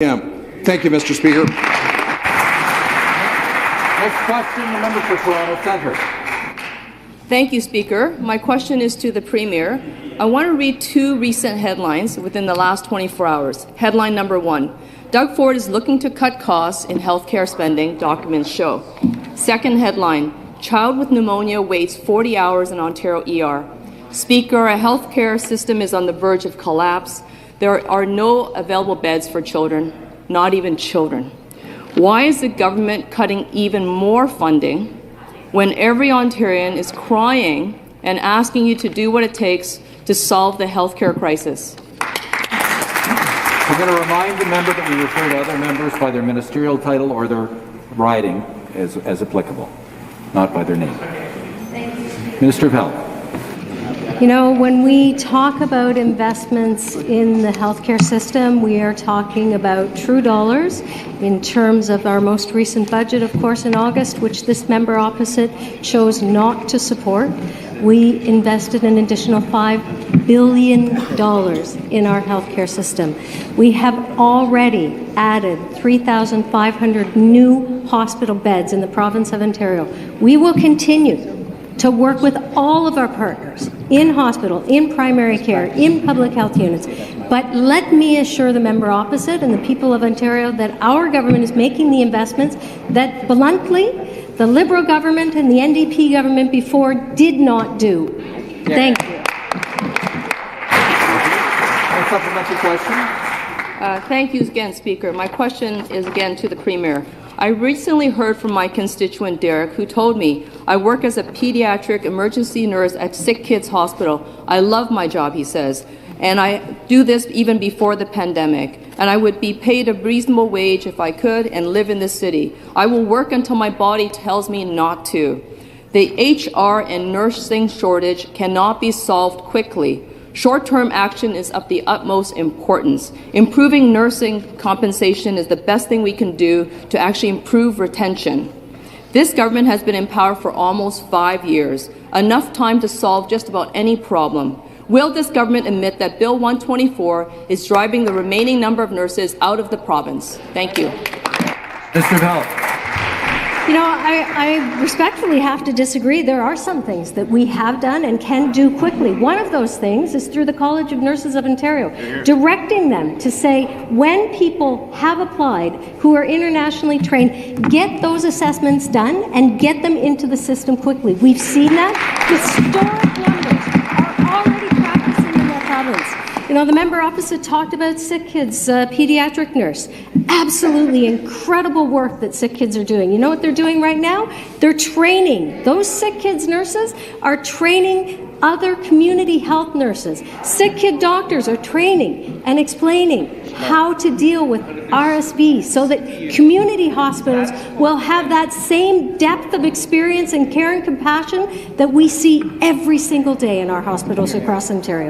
Yeah. Thank you, Mr. Speaker. Next question, the member for Toronto Centre. Thank you, Speaker. My question is to the Premier. I want to read two recent headlines within the last 24 hours. Headline number 1, Doug Ford is looking to cut costs in healthcare spending, documents show. Second headline, child with pneumonia waits 40 hours in Ontario ER. Speaker, a healthcare system is on the verge of collapse. There are no available beds for children, not even children. Why is the government cutting even more funding when every Ontarian is crying and asking you to do what it takes to solve the healthcare crisis? I'm going to remind the member that we refer to other members by their ministerial title or their riding as applicable, not by their name. Minister of Health. You know, when we talk about investments in the healthcare system, we are talking about true dollars in terms of our most recent budget, of course, in August, which this member opposite chose not to support. We invested an additional $5 billion in our healthcare system. We have already added 3,500 new hospital beds in the province of Ontario. We will continue to work with all of our partners in hospital, in primary care, in public health units. But let me assure the member opposite and the people of Ontario that our government is making the investments that, bluntly, the Liberal government and the NDP government before did not do. Thank you. A supplementary question. Thank you again, Speaker. My question is again to the Premier. I recently heard from my constituent Derek, who told me, I work as a pediatric emergency nurse at Sick Kids Hospital. I love my job, he says, and I do this even before the pandemic, and I would be paid a reasonable wage if I could and live in this city. I will work until my body tells me not to. The HR and nursing shortage cannot be solved quickly. Short-term action is of the utmost importance. Improving nursing compensation is the best thing we can do to actually improve retention. This government has been in power for almost 5 years, enough time to solve just about any problem. Will this government admit that Bill 124 is driving the remaining number of nurses out of the province? Thank you. Minister of Health. You know, I respectfully have to disagree. There are some things that we have done and can do quickly. One of those things is through the College of Nurses of Ontario, directing them to say when people have applied who are internationally trained, get those assessments done and get them into the system quickly. We've seen that. Historic numbers are already practicing in their province. You know, the member opposite talked about Sick Kids, pediatric nurse. Absolutely incredible work that Sick Kids are doing. You know what they're doing right now? They're training. Those Sick Kids nurses are training other community health nurses. Sick Kid doctors are training and explaining how to deal with RSV so that community hospitals will have that same depth of experience and care and compassion that we see every single day in our hospitals across Ontario.